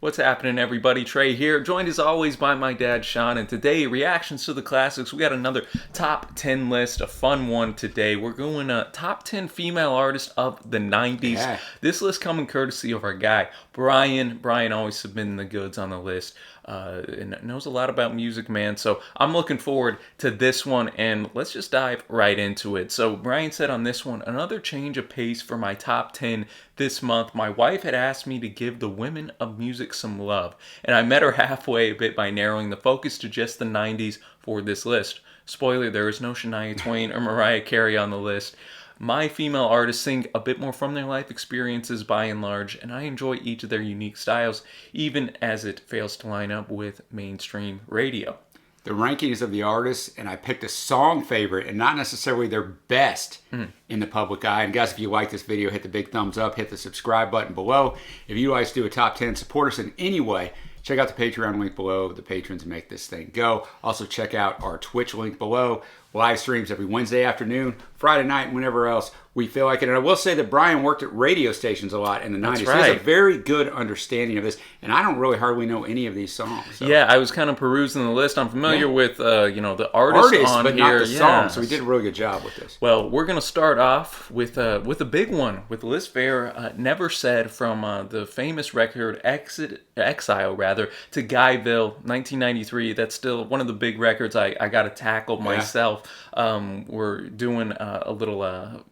What's happening, everybody? Trey here, joined as always by my dad, Sean, and today, reactions to the classics. We got another top 10 list, a fun one today. We're going top 10 female artists of the 90s. Yeah. This list coming courtesy of our guy, Brian. Brian always submitting the goods on the list. And knows a lot about music, man. So I'm looking forward to this one, and let's just dive right into it. So Brian said on this one, another change of pace for my top 10 this month. My wife had asked me to give the women of music some love, and I met her halfway a bit by narrowing the focus to just the 90s for this list. Spoiler, there is no Shania Twain or Mariah Carey on the list. My female artists sing a bit more from their life experiences by and large, and I enjoy each of their unique styles, even as it fails to line up with mainstream radio. The rankings of the artists, and I picked a song favorite and not necessarily their best in the public eye. And guys, if you like this video, hit the big thumbs up, hit the subscribe button below. If you like to do a top 10, support us in any way, check out the Patreon link below. The patrons make this thing go. Also check out our Twitch link below. Live streams every Wednesday afternoon, Friday night, and whenever else we feel like it. And I will say that Brian worked at radio stations a lot in the 90s. That's So he has right. a very good understanding of this. And I don't really hardly know any of these songs. So. Yeah, I was kind of perusing the list. I'm familiar with, the artists on but here. not the songs. So he did a really good job with this. Well, we're going to start off with a big one with Liz Phair, Never Said, from the famous record Exile to Guyville, 1993. That's still one of the big records I got to tackle myself. We're doing a little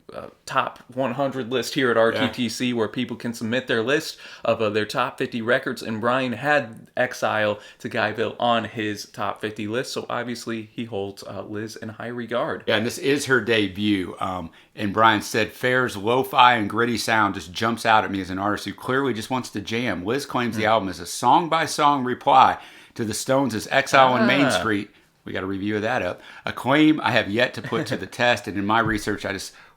top 100 list here at RTTC where people can submit their list of their top 50 records, and Brian had Exile to Guyville on his top 50 list, so obviously he holds Liz in high regard. Yeah, and this is her debut. And Brian said, Phair's lo-fi and gritty sound just jumps out at me as an artist who clearly just wants to jam. Liz claims the album is a song-by-song reply to the Stones' Exile on Main Street. We got a review of that up. A claim I have yet to put to the test, and in my research,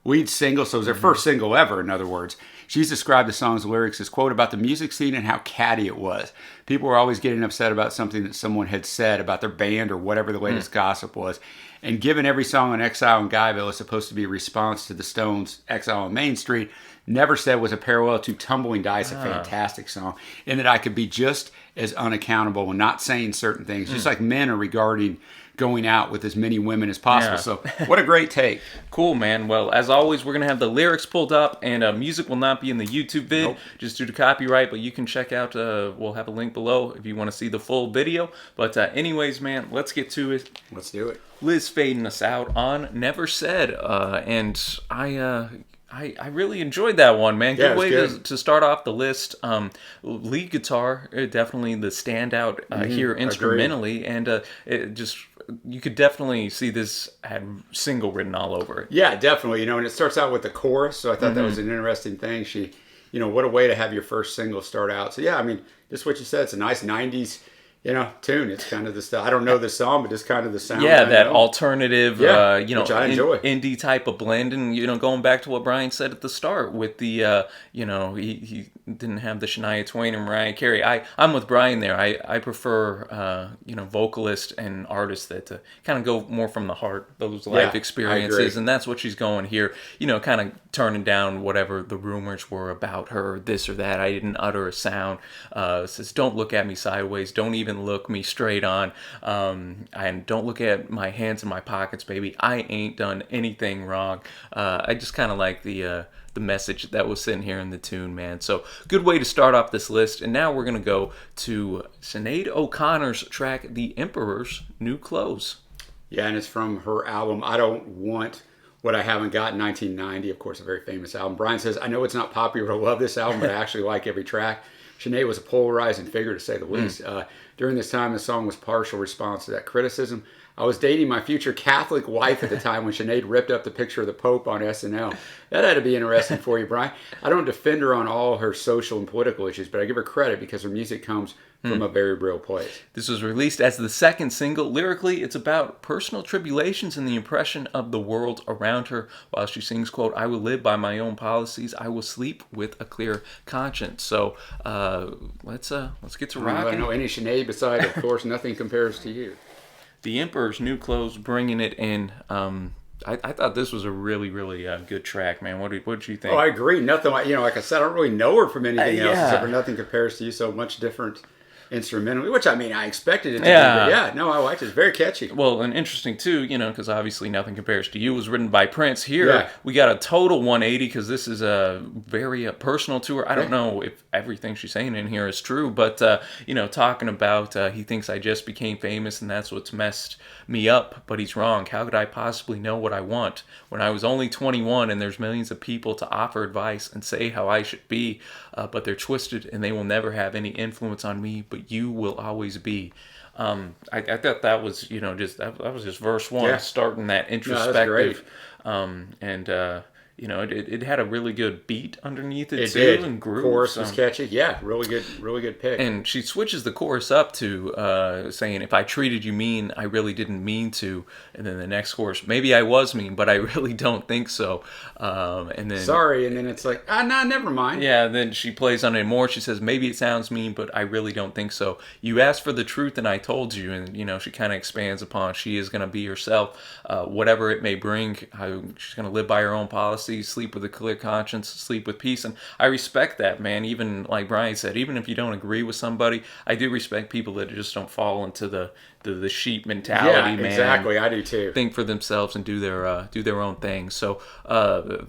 lead single, so it was their first single ever, in other words. She's described the song's lyrics as, quote, about the music scene and how catty it was. People were always getting upset about something that someone had said about their band or whatever the latest gossip was. And given every song on Exile and Guyville is supposed to be a response to the Stones' Exile on Main Street, Never Said was a parallel to Tumbling Dice, a fantastic song, in that I could be just as unaccountable and not saying certain things, just like men are regarding going out with as many women as possible. Yeah. So what a great take. Cool, man. Well, as always, we're going to have the lyrics pulled up, and music will not be in the YouTube vid, just due to copyright, but you can check out, we'll have a link below if you want to see the full video. But anyways, man, let's get to it. Let's do it. Liz fading us out on Never Said, and I really enjoyed that one, man. Good way to start off the list. Lead guitar, definitely the standout here instrumentally, and it just, you could definitely see this had single written all over it. Yeah, definitely. And it starts out with the chorus, so I thought that was an interesting thing. She, what a way to have your first single start out. So yeah, I mean, just what you said, it's a nice 90s tune. It's kind of the style. I don't know the song, but just kind of the sound. Yeah, that alternative, which I enjoy. Indie type of blend. And, going back to what Brian said at the start with the, he didn't have the Shania Twain and Mariah Carey. I'm with Brian there. I prefer, vocalists and artists that kind of go more from the heart, those life experiences. And that's what she's going here, kind of turning down whatever the rumors were about her, this or that. I didn't utter a sound. Says, don't look at me sideways. Don't even look me straight on, and don't look at my hands in my pockets, baby. I ain't done anything wrong. I just kind of like the message that was sitting here in the tune, man. So good way to start off this list. And now we're gonna go to Sinead O'Connor's track, "The Emperor's New Clothes." Yeah, and it's from her album I Don't Want What I Haven't Got in 1990. Of course, a very famous album. Brian says, I know it's not popular to love this album, but I actually like every track. Sinead was a polarizing figure, to say the least. During this time, the song was partial response to that criticism. I was dating my future Catholic wife at the time when Sinead ripped up the picture of the Pope on SNL. That had to be interesting for you, Brian. I don't defend her on all her social and political issues, but I give her credit because her music comes from a very real place. This was released as the second single. Lyrically, it's about personal tribulations and the impression of the world around her. While she sings, quote, I will live by my own policies. I will sleep with a clear conscience. So let's get to rocking. I don't know any Sinead beside, of course, Nothing Compares to You. The Emperor's New Clothes, bringing it in. I thought this was a really, really good track, man. What did you think? Oh, I agree. Nothing like, like I said, I don't really know her from anything else yeah. except for Nothing Compares to You. So much different instrumentally, which I mean, I expected it to be. But yeah, no, I liked it. It's very catchy. Well, and interesting too, because obviously Nothing Compares to You was written by Prince. Here, we got a total 180 because this is a very personal to her. I don't know if everything she's saying in here is true, but, talking about he thinks I just became famous and that's what's messed me up, but he's wrong. How could I possibly know what I want when I was only 21 and there's millions of people to offer advice and say how I should be, but they're twisted and they will never have any influence on me, but you will always be. I thought that was, that was just verse 1, starting that introspective, it had a really good beat underneath it too, did. And groove. Chorus was catchy. Yeah, really good pick. And she switches the chorus up to saying, "If I treated you mean, I really didn't mean to." And then the next chorus, "Maybe I was mean, but I really don't think so." And then sorry, and then it's like, nah, never mind. Yeah. Then she plays on it more. She says, "Maybe it sounds mean, but I really don't think so. You asked for the truth, and I told you." And she kind of expands upon she is going to be herself, whatever it may bring. She's going to live by her own policy. Sleep with a clear conscience, sleep with peace. And I respect that, man. Even like Brian said, even if you don't agree with somebody, I do respect people that just don't fall into the sheep mentality, man. Exactly. I do too. Think for themselves and do their own thing. So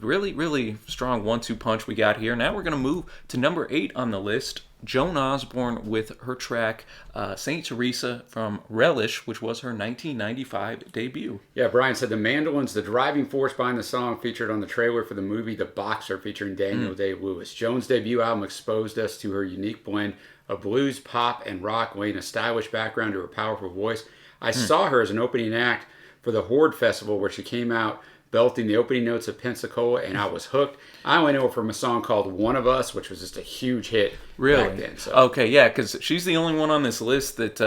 really, really strong 1-2 punch we got here. Now we're gonna move to number 8 on the list. Joan Osborne with her track Saint Teresa from Relish, which was her 1995 debut. Yeah, Brian said the mandolin's the driving force behind the song, featured on the trailer for the movie The Boxer featuring Daniel Day-Lewis. Joan's debut album exposed us to her unique blend of blues, pop, and rock, laying a stylish background to her powerful voice. I saw her as an opening act for the Horde Festival, where she came out belting the opening notes of Pensacola, and I was hooked. I only know her from a song called One of Us, which was just a huge hit back then. So. Okay, yeah, because she's the only one on this list that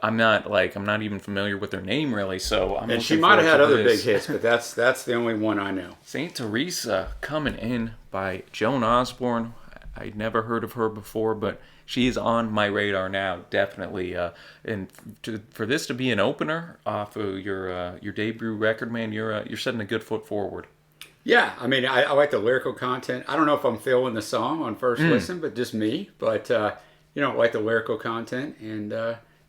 I'm not even familiar with her name really. So and she might have had other big hits, but that's the only one I know. Saint Teresa coming in by Joan Osborne. I'd never heard of her before, but she is on my radar now, definitely. And for this to be an opener off of your debut record, man, you're setting a good foot forward. Yeah, I mean, I like the lyrical content. I don't know if I'm feeling the song on first listen, but just me. But I like the lyrical content, and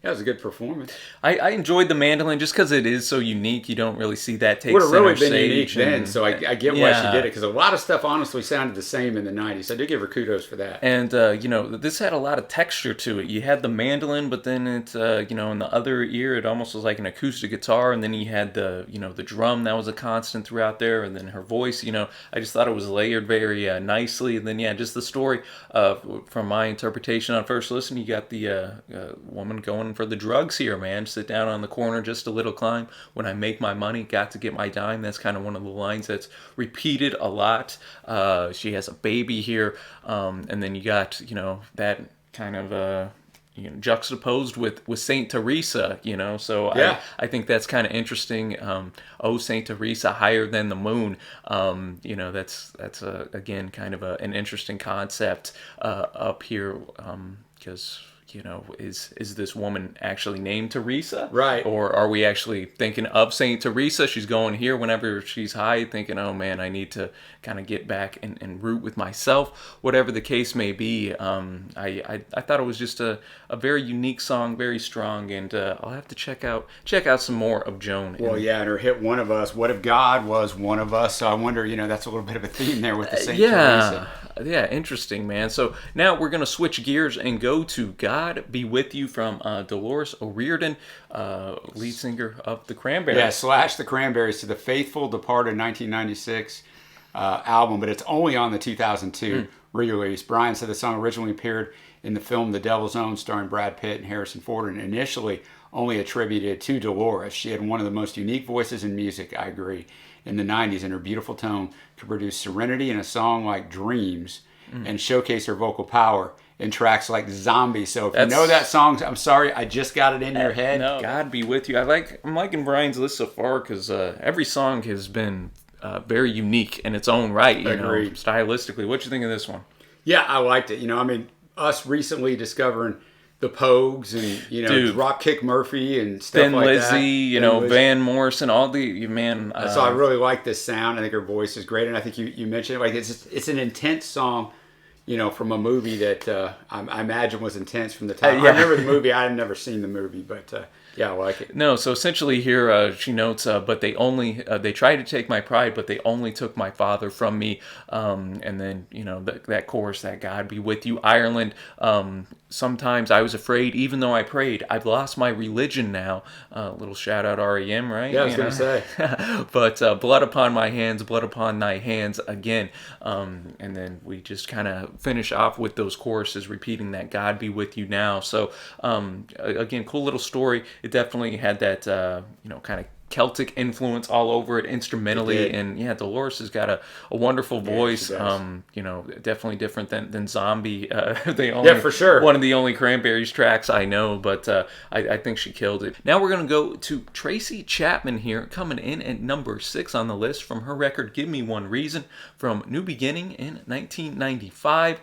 it was a good performance. I enjoyed the mandolin just because it is so unique. You don't really see that take center stage. Would have really been unique and, then, so I get why she did it, because a lot of stuff honestly sounded the same in the 90s. I do give her kudos for that. And, this had a lot of texture to it. You had the mandolin, but then it, in the other ear, it almost was like an acoustic guitar, and then you had the drum that was a constant throughout there, and then her voice, I just thought it was layered very nicely. And then, just the story, from my interpretation on first listen, you got the woman going for the drugs here, man. Sit down on the corner, just a little climb. When I make my money, got to get my dime. That's kind of one of the lines that's repeated a lot. She has a baby here, and then you got that kind of juxtaposed with Saint Teresa, so I think that's kind of interesting. Oh, Saint Teresa, higher than the moon. That's again kind of an interesting concept up here, because is this woman actually named Teresa? Right. Or are we actually thinking of Saint Teresa? She's going here whenever she's high, thinking, oh man, I need to kind of get back and root with myself. Whatever the case may be, I thought it was just a very unique song, very strong, and I'll have to check out some more of Joan. Well, and her hit One of Us. What if God was one of us? So I wonder, that's a little bit of a theme there with the Saint Teresa. Yeah, interesting, man. So now we're going to switch gears and go to God Be With You from Dolores O'Riordan, lead singer of the Cranberries. Yeah, / the Cranberries, to the faithful departed 1996 album, but it's only on the 2002 re-release. Brian said the song originally appeared in the film The Devil's Own, starring Brad Pitt and Harrison Ford, and initially only attributed to Dolores. She had one of the most unique voices in music, I agree, in the 90s, and her beautiful tone could produce serenity in a song like Dreams and showcase her vocal power in tracks like Zombie. So if you know that song, I'm sorry, I just got it in your head. No, God Be With You. I'm liking Brian's list so far, because every song has been very unique in its own right, stylistically. What you think of this one? Yeah, I liked it. Us recently discovering the Pogues and Dude. Dropkick Murphy and stuff Thin like Lizzy, that. you Thin know, Lizzy. Van Morrison, all the man. So I really like this sound. I think her voice is great, and I think you mentioned it. Like it's an intense song, from a movie that I imagine was intense from the time. Yeah. I remember the movie. I had never seen the movie, but yeah, I like it. No, so essentially here she notes, but they tried to take my pride, but they only took my father from me. And then that chorus, that God be with you, Ireland. Sometimes I was afraid, even though I prayed. I've lost my religion now. Little shout out REM, right? Yeah, I was gonna say. But blood upon my hands, blood upon thy hands again. And then we just kind of finish off with those choruses repeating that God be with you now. So again, cool little story. It definitely had that kind of Celtic influence all over it instrumentally, and yeah, Dolores has got a wonderful voice. Definitely different than Zombie. For sure. One of the only Cranberries tracks I know, but I think she killed it. Now we're gonna go to Tracy Chapman here, coming in at number 6 on the list from her record "Give Me One Reason" from New Beginning in 1995.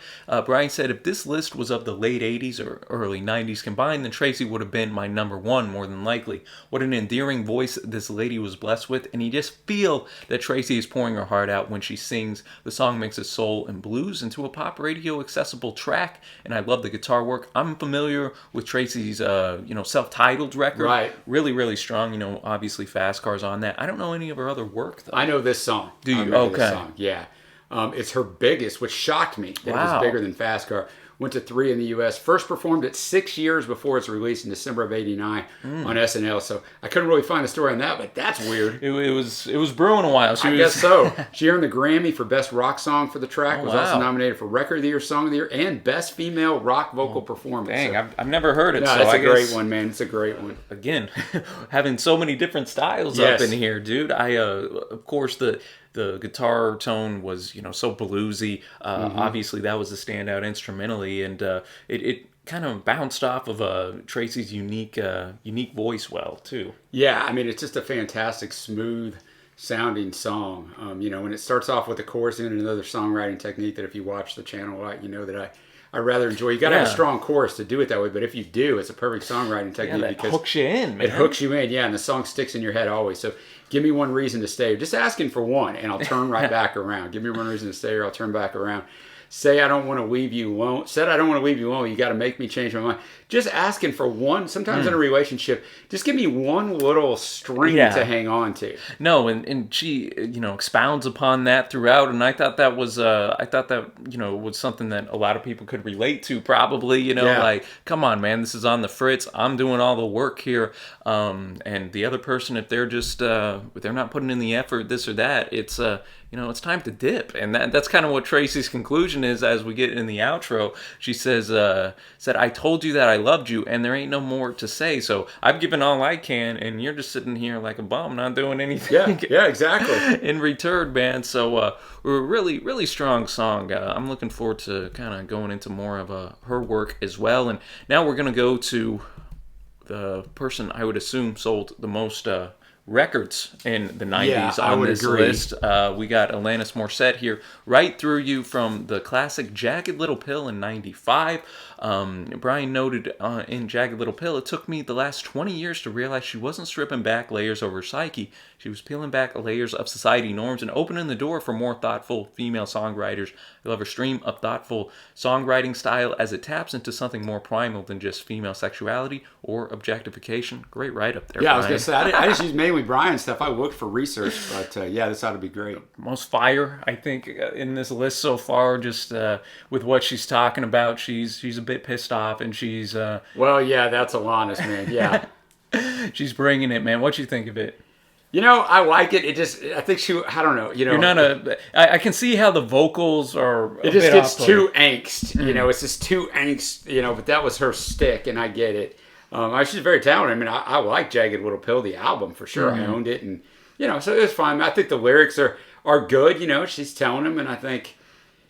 Brian said if this list was of the late 80s or early 90s combined, then Tracy would have been my number 1 more than likely. What an endearing voice this lady was blessed with, and you just feel that Tracy is pouring her heart out when she sings. The song mixes soul and blues into a pop radio accessible track, and I love the guitar work. I'm familiar with Tracy's self-titled record. Right. Really, really strong. Obviously Fast Car's on that. I don't know any of her other work though. I know this song. Do you? I remember Okay. This song. Yeah. It's her biggest, which shocked me that it was bigger than Fast Car. Went to 3 in the U.S. First performed it 6 years before its release in December of '89 on SNL. So I couldn't really find a story on that, but that's weird. It was brewing a while. I guess so. She earned the Grammy for Best Rock Song for the track. Was also nominated for Record of the Year, Song of the Year, and Best Female Rock Vocal Performance. Dang, So, I've never heard it. no, so that's I a great guess, one, man. It's a great one. Again, having so many different styles Yes. up in here, dude. Of course, the guitar tone was so bluesy. Obviously, that was the standout instrumentally, and it kind of bounced off of Tracy's unique voice well too. Yeah, I mean, it's just a fantastic, smooth sounding song. When it starts off with the chorus and another songwriting technique that if you watch the channel a lot, you know that I rather enjoy. You got to have a strong chorus to do it that way, but if you do, it's a perfect songwriting technique That because hooks you in, man. it hooks you in, yeah, and the song sticks in your head always. So give me one reason to stay. Just asking for one, and I'll turn right back around. Give me one reason to stay, or I'll turn back around. Say I don't want to leave you alone. Said I don't want to leave you alone. You got to make me change my mind. Just asking for one. Sometimes in a relationship, just give me one little string to hang on to. No, and she expounds upon that throughout, and I thought that was was something that a lot of people could relate to. Probably, like, come on, man, this is on the fritz. I'm doing all the work here, and the other person, if they're just if they're not putting in the effort, this or that, it's it's time to dip. And that's kind of what Tracy's conclusion is as we get in the outro. She says, I told you that I loved you, and there ain't no more to say. So I've given all I can, and you're just sitting here like a bum, not doing anything. Yeah, exactly. In return, man. So really, really strong song. I'm looking forward to kind of going into more of her work as well. And now we're going to go to the person I would assume sold the most records in the 90s on this list. We got Alanis Morissette here, Right Through You from the classic Jagged Little Pill in 95. Brian noted in Jagged Little Pill, it took me the last 20 years to realize she wasn't stripping back layers of her psyche. She was peeling back layers of society norms and opening the door for more thoughtful female songwriters. I love her stream of thoughtful songwriting style as it taps into something more primal than just female sexuality or objectification. Great write-up there, Yeah, Brian. I was going to say, I just use mainly Brian stuff. I looked for research, but this ought to be great. Most fire, I think, in this list so far, just with what she's talking about. She's a bit pissed off, and she's... well, yeah, that's Alanis, man, yeah. She's bringing it, man. What you think of it? I like it. I think I don't know. You're not I can see how the vocals are. It just gets too angst. It's just too angst. But that was her stick, and I get it. She's very talented. I mean, I like Jagged Little Pill, the album for sure. I owned it, and so it was fine. I think the lyrics are good. She's telling them, and I think.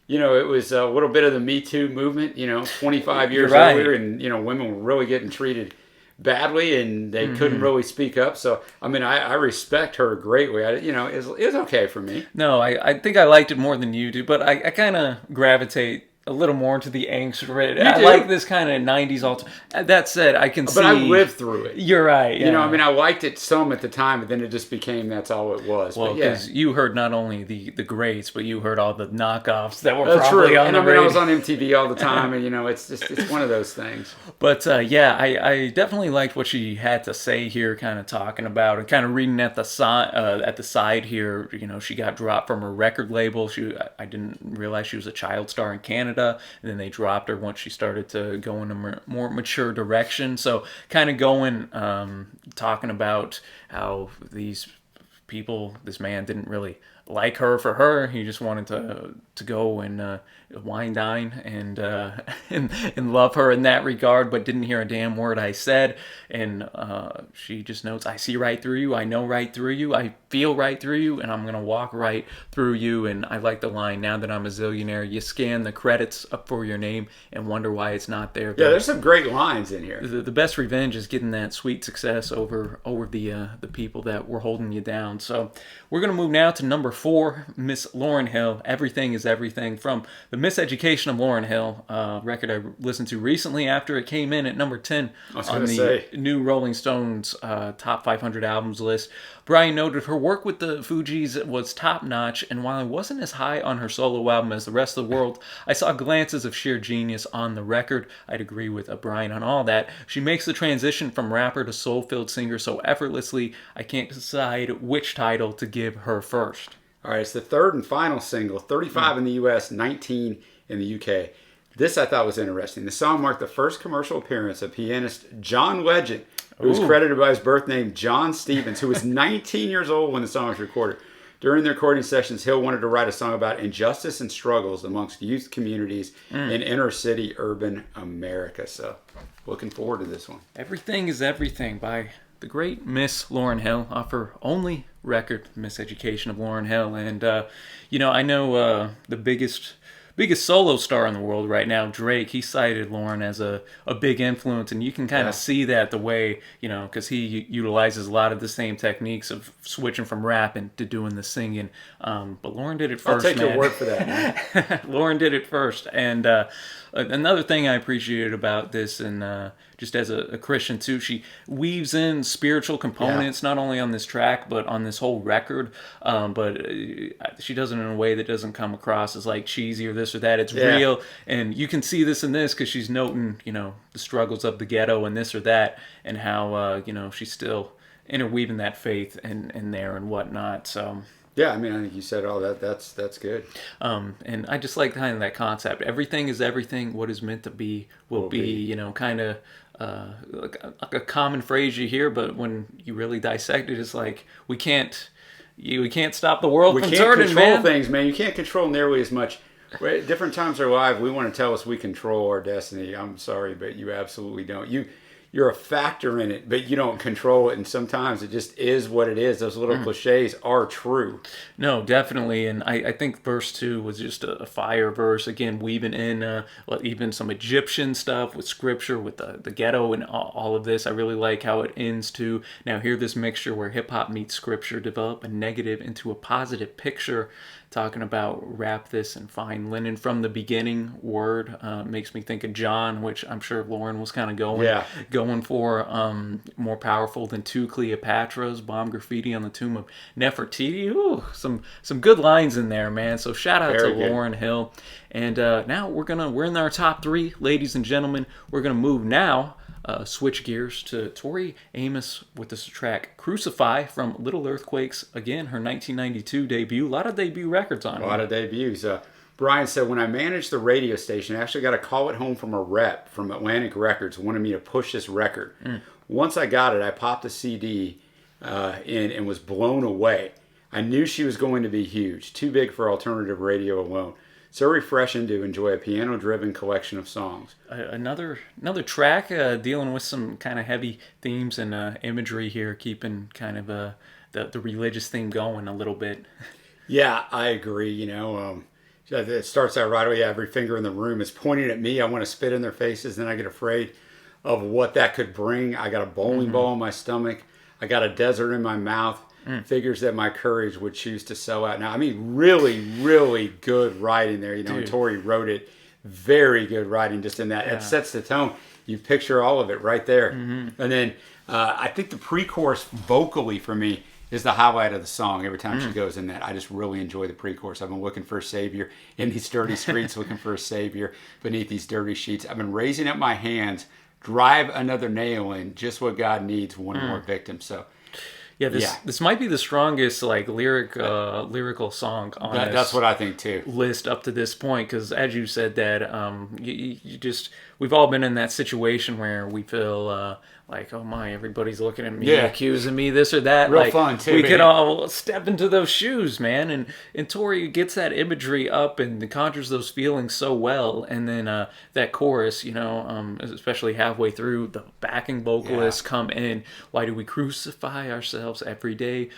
It was a little bit of the Me Too movement. 25 years earlier, and women were really getting treated badly, and they couldn't really speak up. So I mean, I respect her greatly. It's okay for me. No, I think I liked it more than you do, but I kind of gravitate a little more into the angst. You I do. like this kind of 90s alter. That said, I can see. But I lived through it. You're right. Yeah. You know, I mean, I liked it some at the time, but then it just became that's all it was. Well, but yeah. because you heard not only the greats, but you heard all the knockoffs that were That's probably true. on And the I mean, I radio. was on MTV all the time, and you know, it's one of those things. But yeah, I definitely liked what she had to say here, kind of talking about and kind of reading at the side here. You know, she got dropped from her record label. I didn't realize she was a child star in Canada, and then they dropped her once she started to go in a more mature direction. So kind of going, talking about how these people, this man didn't really like her for her. He just wanted to go and wine dine and love her in that regard, but didn't hear a damn word I said. And she just notes, I see right through you, I know right through you, I feel right through you, and I'm gonna walk right through you. And I like the line, now that I'm a zillionaire, you scan the credits up for your name and wonder why it's not there. Yeah, there's some great lines in here. The best revenge is getting that sweet success over the people that were holding you down. So we're gonna move now to number 4, Miss Lauryn Hill. Everything is Everything, from the Miseducation of Lauryn Hill, record I listened to recently after it came in at number 10 on the new Rolling Stones top 500 albums list. Brian noted her work with the Fugees was top-notch, and while I wasn't as high on her solo album as the rest of the world, I saw glances of sheer genius on the record. I'd agree with Brian on all that. She makes the transition from rapper to soul-filled singer so effortlessly, I can't decide which title to give her first. All right, it's the third and final single, 35 in the U.S., 19 in the U.K. This I thought was interesting. The song marked the first commercial appearance of pianist John Legend, who was credited by his birth name, John Stevens, who was 19 years old when the song was recorded. During the recording sessions, Hill wanted to write a song about injustice and struggles amongst youth communities in inner city urban America. So, looking forward to this one. Everything is Everything by the great Miss Lauryn Hill, off her only record, Miseducation of Lauryn Hill. And, you know, I know the biggest solo star in the world right now, Drake, he cited Lauryn as a big influence, and you can kind of see that the way, you know, because he utilizes a lot of the same techniques of switching from rapping to doing the singing. But Lauryn did it first, I'll take man. your word for that, man. Lauryn did it first. And another thing I appreciated about this, and just as a Christian too, she weaves in spiritual components, not only on this track, but on this whole record. But she does it in a way that doesn't come across as like cheesy or this or that. It's real. And you can see this in this because she's noting, you know, the struggles of the ghetto and this or that, and how, you know, she's still interweaving that faith in there and whatnot. So... yeah, I mean, I think you said all that. That's good. And I just like kind of that concept. Everything is everything. What is meant to be will be. You know, kind of like a common phrase you hear, but when you really dissect it, it's like we can't stop the world from turning, control man. things, man. You can't control nearly as much. At different times in our life, we want to tell us we control our destiny. I'm sorry, but you absolutely don't. You're a factor in it, but you don't control it, and sometimes it just is what it is. Those little cliches are true. No, definitely, and I think verse 2 was just a fire verse, again, weaving in even some Egyptian stuff with scripture, with the ghetto and all of this. I really like how it ends too. Now hear this mixture where hip-hop meets scripture, develop a negative into a positive picture, talking about wrap this in fine linen from the beginning word. Makes me think of John, which I'm sure Lauryn was kind of going for. More powerful than 2 Cleopatras, bomb graffiti on the tomb of Nefertiti. Ooh, some good lines in there, man. So shout out to Lauryn Hill. And now we're in our top 3, ladies and gentlemen. We're gonna move now. Switch gears to Tori Amos with this track Crucify from Little Earthquakes. Again, her 1992 debut. A lot of debut records on her. A lot of debuts. Brian said, when I managed the radio station, I actually got a call at home from a rep from Atlantic Records who wanted me to push this record. Once I got it, I popped the CD in and was blown away. I knew she was going to be huge, too big for alternative radio alone. So refreshing to enjoy a piano-driven collection of songs. Another track dealing with some kind of heavy themes and imagery here, keeping kind of the religious theme going a little bit. Yeah, I agree. You know, it starts out right away. Every finger in the room is pointing at me. I want to spit in their faces. Then I get afraid of what that could bring. I got a bowling ball in my stomach. I got a desert in my mouth. Figures that my courage would choose to sell out. Now, I mean, really, really good writing there. You know, and Tori wrote it very good writing just in that. Yeah. It sets the tone. You picture all of it right there. And then I think the pre-chorus vocally for me is the highlight of the song. Every time she goes in that, I just really enjoy the pre-chorus. I've been looking for a savior in these dirty streets, looking for a savior beneath these dirty sheets. I've been raising up my hands, drive another nail in, just what God needs, one more victim. So Yeah, this might be the strongest like lyrical song on that's what I think too. List up to this point, because as you said that you just we've all been in that situation where we feel like, oh my, everybody's looking at me, accusing me this or that. Real like, fun too. We could all step into those shoes, man. And Tori gets that imagery up and conjures those feelings so well. And then that chorus, especially halfway through, the backing vocalists come in. Why do we crucify ourselves every day?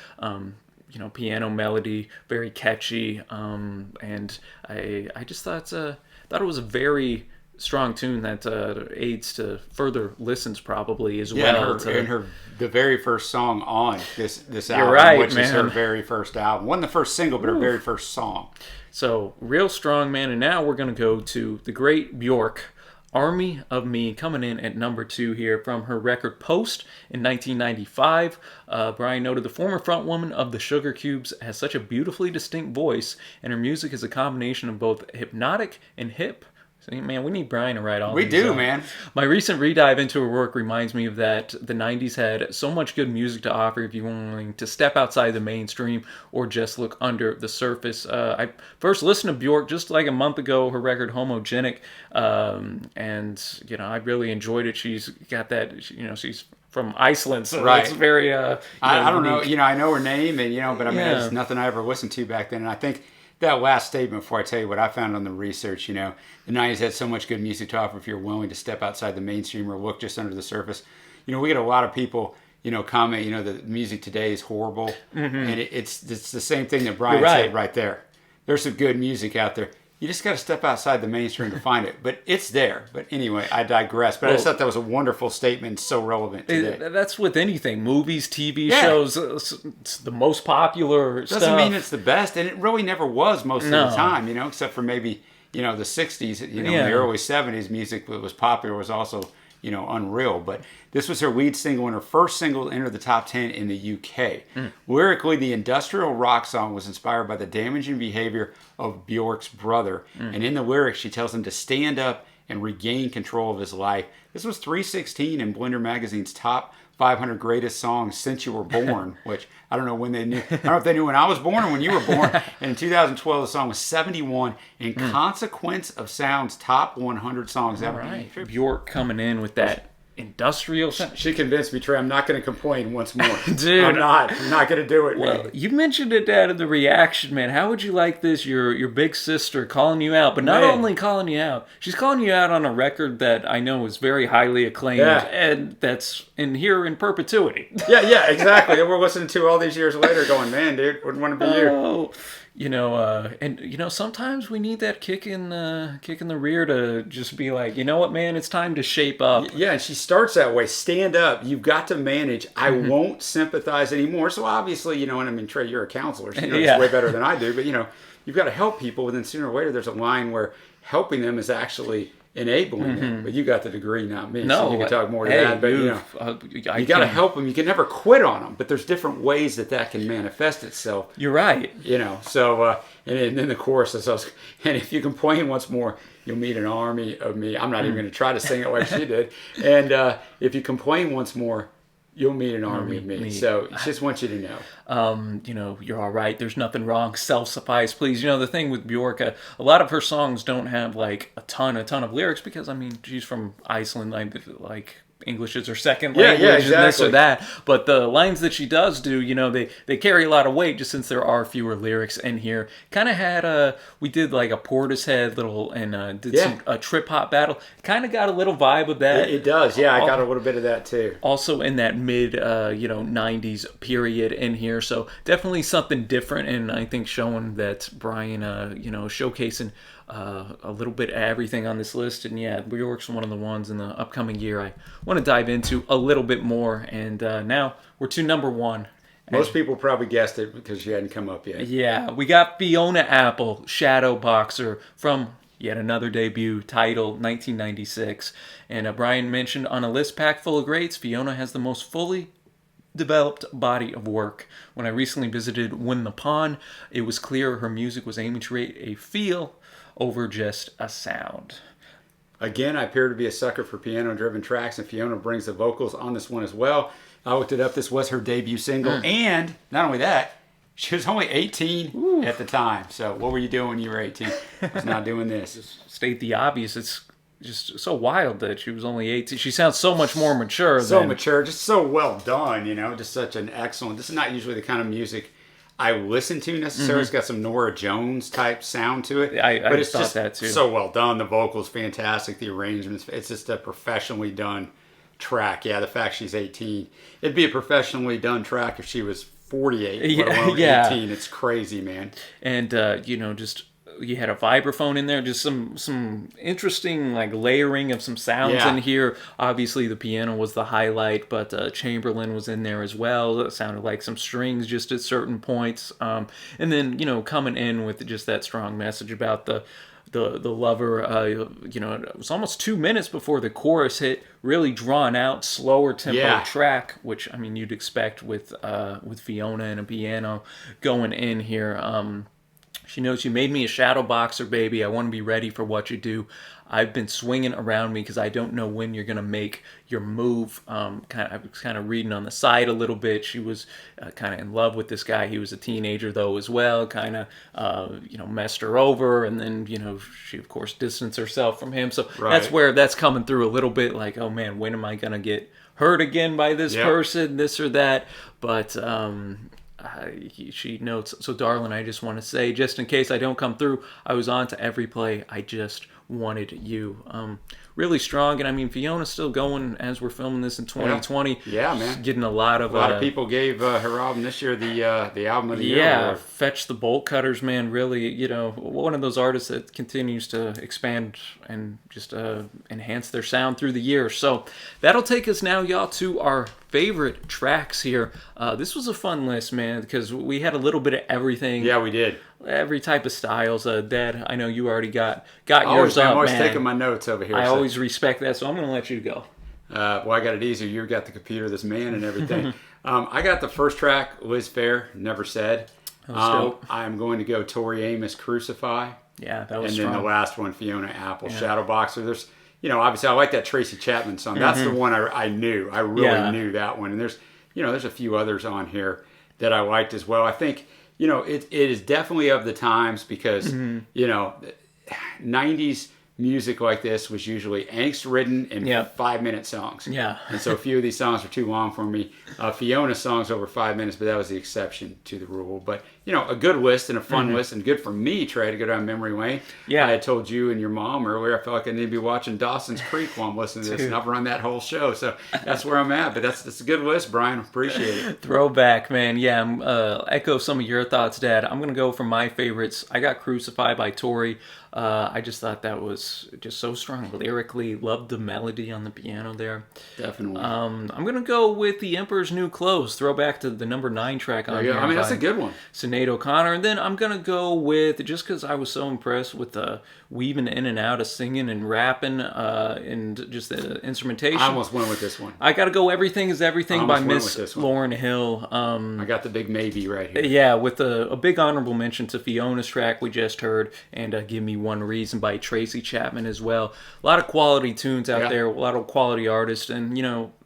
Piano melody, very catchy. And I just thought it was a very strong tune that aids to further listens probably as well. The very first song on this album, You're right, which is her man. very first album. Wasn't the first single, but her very first song. So real strong, man. And now we're going to go to the great Bjork, Army of Me, coming in at number 2 here from her record Post in 1995. Brian noted the former frontwoman of the Sugar Cubes has such a beautifully distinct voice, and her music is a combination of both hypnotic and hip. See, man, we need Brian to write all these. We do, man. My recent redive into her work reminds me of that the 90s had so much good music to offer if you're willing to step outside the mainstream or just look under the surface. I first listened to Bjork just like a month ago, her record Homogenic, and, I really enjoyed it. She's got that, she's from Iceland, so it's very, I don't know, I know her name, and, but I mean, there's nothing I ever listened to back then, and I think that last statement, before I tell you what I found on the research, the 90s had so much good music to offer if you're willing to step outside the mainstream or look just under the surface. We get a lot of people, comment, that music today is horrible. And it's the same thing that Brian said right there. There's some good music out there. You just got to step outside the mainstream to find it. But it's there. But anyway, I digress. But I just thought that was a wonderful statement, so relevant today. That's with anything. Movies, TV shows, it's the most popular stuff. Doesn't mean it's the best. And it really never was most of the time, except for maybe, the 60s, in the early 70s, music that was popular was also, unreal. But this was her lead single and her first single to enter the top 10 in the UK. Lyrically, the industrial rock song was inspired by the damaging behavior of Bjork's brother. And in the lyrics, she tells him to stand up and regain control of his life. This was 316 in Blender Magazine's top 500 greatest songs since you were born, which I don't know when they knew. I don't know if they knew when I was born or when you were born. And in 2012, the song was 71 in Consequence of Sound's top 100 songs ever. All right. Bjork coming in with that industrial sound. She convinced me, Trey. I'm not going to complain once more. Dude. I'm not going to do it, Well, man. you mentioned it out of the reaction, man. How would you like this? Your big sister calling you out, but not only calling you out, she's calling you out on a record that I know is very highly acclaimed, and that's in here in perpetuity. Yeah, exactly. We're listening to all these years later going, man, dude, wouldn't want to be you. Sometimes we need that kick in the rear to just be like, you know what, man, it's time to shape up. Yeah, and she starts that way. Stand up. You've got to manage. I won't sympathize anymore. So obviously, and I mean, Trey, you're a counselor, so you know this way better than I do. But, you've got to help people. And then sooner or later, there's a line where helping them is actually enabling them. But you got the degree, not me. No, so you can talk more to that. But, you got to help them. You can never quit on them. But there's different ways that can manifest itself. You're right. So, and then the chorus is, and if you complain once more, you'll meet an army of me. I'm not even going to try to sing it like she did. And if you complain once more, you'll meet an army of me. So I just want you to know. You're all right. There's nothing wrong. Self-suffice, please. The thing with Bjork, a lot of her songs don't have like a ton of lyrics because, I mean, she's from Iceland, like English is her second language and this or that. But the lines that she does do, they carry a lot of weight just since there are fewer lyrics in here. Kind of had we did like a Portishead little and did a trip hop battle. Kind of got a little vibe of that. It does. Yeah, I got a little bit of that too. Also in that mid 90s period in here. So definitely something different, and I think showing that Brian showcasing a little bit of everything on this list. And Bjork's one of the ones in the upcoming year I want to dive into a little bit more. And now we're to number 1. Most people probably guessed it because she hadn't come up yet. Yeah, we got Fiona Apple, Shadow Boxer, from Yet another debut, titled 1996. And Brian mentioned on a list packed full of greats, Fiona has the most fully developed body of work. When I recently visited Win the Pond, it was clear her music was aiming to create a feel over just a sound. Again, I appear to be a sucker for piano-driven tracks, and Fiona brings the vocals on this one as well. I looked it up. This was her debut single, and not only that, she was only 18 at the time. So what were you doing when you were 18? I was not doing this. State the obvious. It's just so wild that she was only 18. She sounds so much more mature. So mature, just so well done, just such an excellent. This is not usually the kind of music I listen to necessarily. It's got some Norah Jones type sound to it. But it's just that too. So well done. The vocals fantastic. The arrangements. It's just a professionally done track. Yeah, the fact she's 18. It'd be a professionally done track if she was 48, let alone 18. It's crazy, man. And just you had a vibraphone in there, just some interesting like layering of some sounds in here. Obviously the piano was the highlight, but Chamberlain was in there as well. It sounded like some strings just at certain points, and then coming in with just that strong message about the lover. It was almost 2 minutes before the chorus hit. Really drawn out, slower tempo track, which I mean you'd expect with Fiona and a piano going in here. She notes, "You made me a shadow boxer, baby. I want to be ready for what you do. I've been swinging around me because I don't know when you're going to make your move." I was kind of reading on the side a little bit. She was kind of in love with this guy. He was a teenager, though, as well. Kind of, messed her over. And then, she, of course, distanced herself from him. So that's where that's coming through a little bit. Like, oh, man, when am I going to get hurt again by this person, this or that? But she notes, "So darling, I just want to say, just in case I don't come through, I was on to every play. I just wanted you." Really strong, and I mean Fiona's still going as we're filming this in 2020. Yeah, man. Getting a lot of people gave her album this year the album of the year. Yeah, Fetch the Bolt Cutters, man. Really, one of those artists that continues to expand and just enhance their sound through the years. So that'll take us now, y'all, to our favorite tracks here. This was a fun list, man, because we had a little bit of everying. Yeah, we did. Every type of styles. Dad, I know you already got yours up, man. I'm always taking my notes over here. I always respect that, so I'm going to let you go. Well, I got it easier. You got the computer, this man, and everything. I got the first track, Liz Phair, Never Said. I'm going to go Tori Amos, Crucify. Yeah, that was And strong. then the last one, Fiona Apple, Shadow Boxer. There's, obviously I like that Tracy Chapman song. That's the one I knew. I really knew that one. And there's a few others on here that I liked as well. I think, it is definitely of the times because, 90s music like this was usually angst-ridden and 5-minute songs. Yeah. And so a few of these songs were too long for me. Fiona's songs over 5 minutes, but that was the exception to the rule. But, a good list and a fun list and good for me, Trey, to go down memory lane. Yeah. I had told you and your mom earlier, I felt like I need to be watching Dawson's Creek while I'm listening to this, and I've run that whole show. So that's where I'm at. But that's a good list, Brian. Appreciate it. Throwback, man. Yeah, echo some of your thoughts, Dad. I'm going to go for my favorites. I got Crucify by Tori. I just thought that was just so strong lyrically. Loved the melody on the piano there. Definitely. I'm going to go with The Emperor's New Clothes. Throwback to the number 9 track on here. I mean, that's a good one. Sinead O'Connor. And then I'm going to go with, just because I was so impressed with the weaving in and out of singing and rapping and just the instrumentation. I almost went with this one. I got to go Everything is Everything by Miss Lauryn Hill. I got the big maybe right here. Yeah, with a big honorable mention to Fiona's track we just heard, and Give Me One Reason by Tracy Chapman as well. A lot of quality tunes out there, a lot of quality artists, and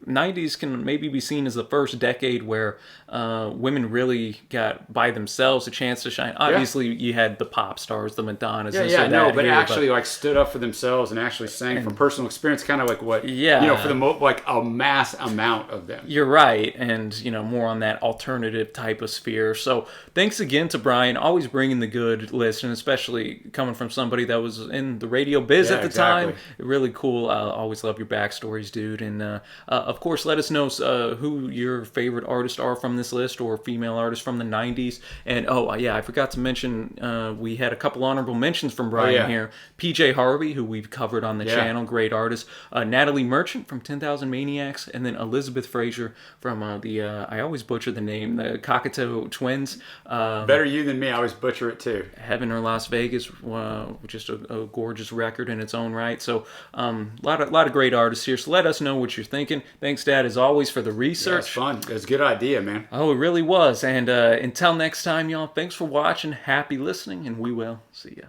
90s can maybe be seen as the first decade where women really got by themselves a chance to shine. Obviously, you had the pop stars, the Madonnas, but actually like stood up for themselves and actually sang from personal experience, kind of like what for the like a mass amount of them. You're right, and more on that alternative type of sphere. So thanks again to Brian, always bringing the good list, and especially coming from somebody that was in the radio biz at the time. Really cool. I always love your backstories, dude, and of of course, let us know who your favorite artists are from this list, or female artists from the 90s. And yeah, I forgot to mention, we had a couple honorable mentions from Brian here. PJ Harvey, who we've covered on the channel, great artist. Natalie Merchant from 10,000 Maniacs, and then Elizabeth Fraser from I always butcher the name, the Cockatoo Twins. Better you than me. I always butcher it too. Heaven or Las Vegas, just a gorgeous record in its own right. So a lot of great artists here. So let us know what you're thinking. Thanks, Dad, as always, for the research. Yeah, it's fun. It was a good idea, man. Oh, it really was. And until next time, y'all, thanks for watching. Happy listening, and we will see ya.